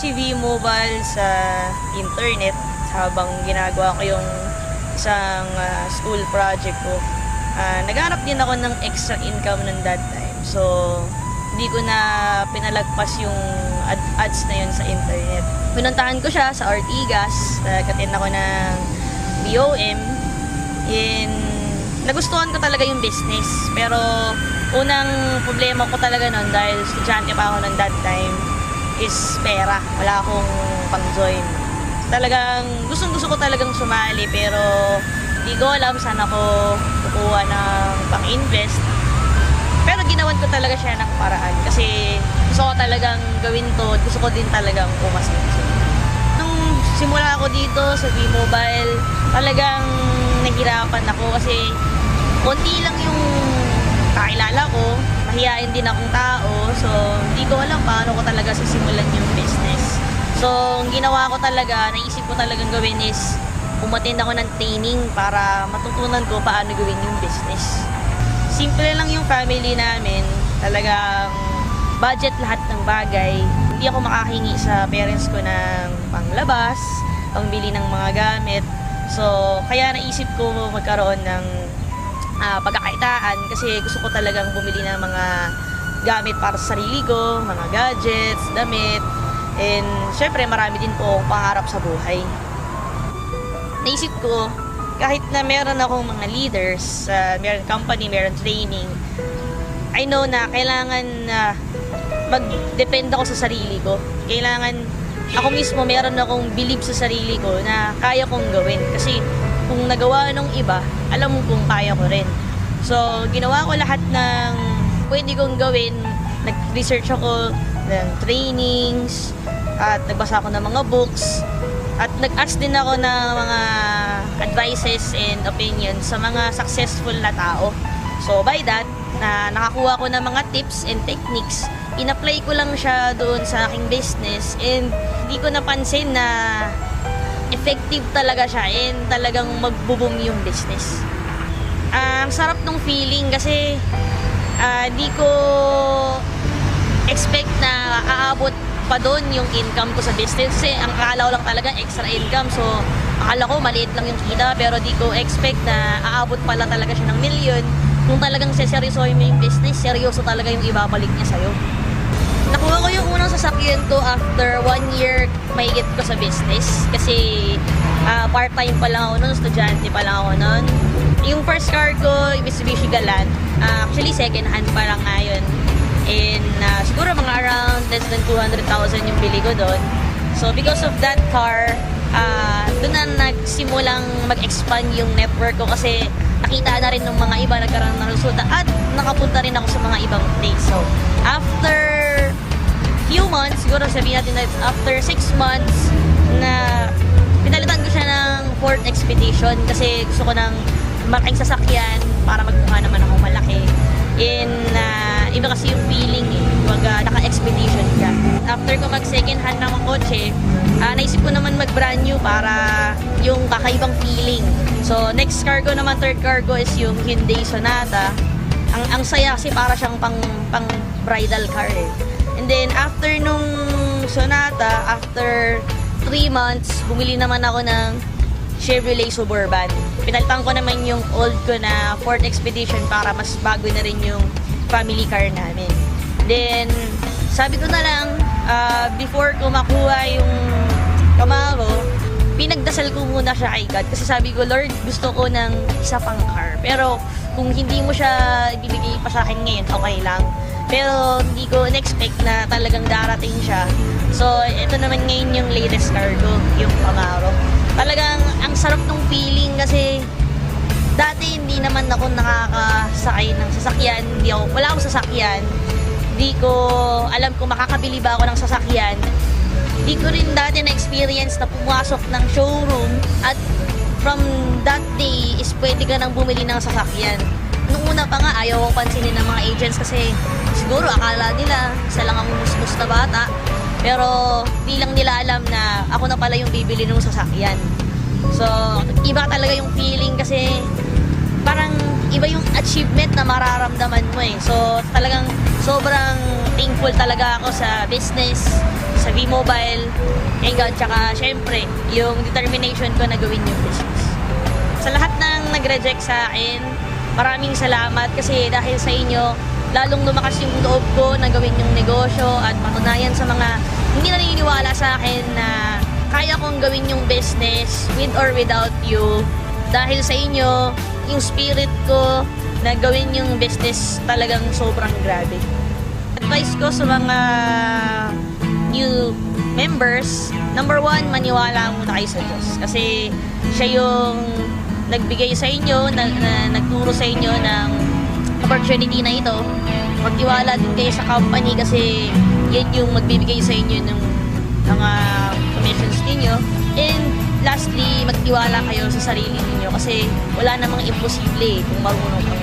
si V-Mobile sa internet habang ginagawa ko yung isang school project ko. Naghanap din ako ng extra income ng that time. So, hindi ko na pinalagpas yung ads na yun sa internet. Pinuntahan ko siya sa Ortigas. Nag-attend ako ng BOM. Nagustuhan ko talaga yung business. Pero, unang problema ko talaga nun dahil estudyante pa ako ng that time is pera. Wala akong pang-join. Talagang gusto ko talagang sumali pero hindi ko alam saan ako kukuha ng pang-invest. Pero ginawan ko talaga siya ng paraan kasi gusto ko talagang gawin to. Gusto ko din talagang pumasok. Nung simula ako dito sa V-Mobile, talagang nahirapan ako kasi konti lang yung kakilala ko. Mahihain din akong tao. So, hindi ko alam paano ko talaga sisimulan yung business. So, ang ginawa ko talaga, naisip ko talagang gawin is umattend ako ng training para matutunan ko paano gawin yung business. Simple lang yung family namin. Talagang budget lahat ng bagay. Hindi ako makahingi sa parents ko ng panglabas, pangbili ng mga gamit. So, kaya naisip ko magkaroon ng pagkakaitaan kasi gusto ko talagang bumili ng mga gamit para sa sarili ko, mga gadgets, damit, and syempre marami din po akong pangarap sa buhay. Naisip ko, kahit na meron akong mga leaders, meron company, meron training, I know na kailangan mag-depend ako sa sarili ko. Kailangan ako mismo meron akong believe sa sarili ko na kaya kong gawin. Kasi kung nagawa ng iba, alam mo kung kaya ko rin. So, ginawa ko lahat ng pwede kong gawin. Nag-research ako ng trainings, at nagbasa ako ng mga books, at nag-ask din ako ng mga advices and opinions sa mga successful na tao. So, by that, nakakuha ko ng mga tips and techniques. In-apply ko lang siya doon sa aking business and hindi ko napansin na effective talaga siya and talagang magbo-boom yung business. Ang sarap ng feeling kasi di ko expect na aabot pa doon yung income ko sa business. Kasi ang akala ko lang talaga extra income. So, akala ko maliit lang yung kita pero di ko expect na aabot pala talaga siya ng milyon. Kung talagang seryosohin mo yung business, seryoso talaga yung ibabalik niya sa'yo. Nakuha ko yung unang sasakyan ko after 1 year mahigit ko sa business. Kasi part-time pa lang ako nun, estudyante pa lang ako nun. Yung first car ko, Mitsubishi Galant. Actually, second hand pa lang ngayon. And siguro mga around less than 200,000 yung bili ko doon. So, because of that car, doon na nagsimulang mag-expand yung network ko kasi nakita na rin ng mga iba, nagkaroon ng resulta at nakapunta rin ako sa mga ibang place. So, after few months, siguro sabihin natin na after 6 months na pinalitan ko siya ng Ford Expedition kasi gusto ko ng malaking sasakyan para magmukha naman ako malaki. Iba kasi yung feeling naka-expedition ka. After ko mag-second hand ng kotse, naisip ko naman mag-brand new para yung kakaibang feeling. So, next car ko naman, third car ko is yung Hyundai Sonata. Ang saya kasi para siyang pang bridal car eh. And then, after nung Sonata, after 3 months, bumili naman ako ng Chevrolet Suburban. Pinalitan ko naman yung old ko na Ford Expedition para mas bago na rin yung family car namin. Then, sabi ko na lang, before ko makuha yung Camaro, pinagdasal ko muna siya kay God. Kasi sabi ko, Lord, gusto ko ng isa pang car. Pero, kung hindi mo siya ibibigay pa sa akin ngayon, okay lang. Pero, hindi ko in-expect na talagang darating siya. So, ito naman ngayon yung latest car ko, yung Camaro. Talagang, ang sarap ng feeling kasi dati hindi naman ako nakakasakay ng sasakyan. Wala akong sasakyan. Hindi ko alam kung makakabili ba ako ng sasakyan. Hindi ko rin dati na-experience na pumasok ng showroom at from that day is pwede ka nang bumili ng sasakyan. Nung una pa nga, ayaw kong pansinin ng mga agents kasi siguro akala nila isa lang ang musmus na bata. Pero di lang nila alam na ako na pala yung bibili ng sasakyan. So, iba talaga yung feeling kasi parang iba yung achievement na mararamdaman mo eh. So, talagang sobrang thankful talaga ako sa business, sa V-Mobile, and tsaka syempre, yung determination ko na gawin yung business. Sa lahat ng nag-reject sa akin, maraming salamat kasi dahil sa inyo, lalong lumakas yung loob ko na gawin yung negosyo at matunayan sa mga hindi naniniwala sa akin na kaya kong gawin yung business with or without you. Dahil sa inyo, yung spirit ko na gawin yung business talagang sobrang grabe. Advice ko sa mga new members, number 1, maniwala muna kayo sa Diyos. Kasi siya yung nagbigay sa inyo, nagturo sa inyo ng opportunity na ito. Magtiwala din kayo sa company kasi yan yung magbibigay sa inyo ng mga commissions ninyo. And lastly, magtiwala kayo sa sarili ninyo kasi wala namang imposible kung marunong kang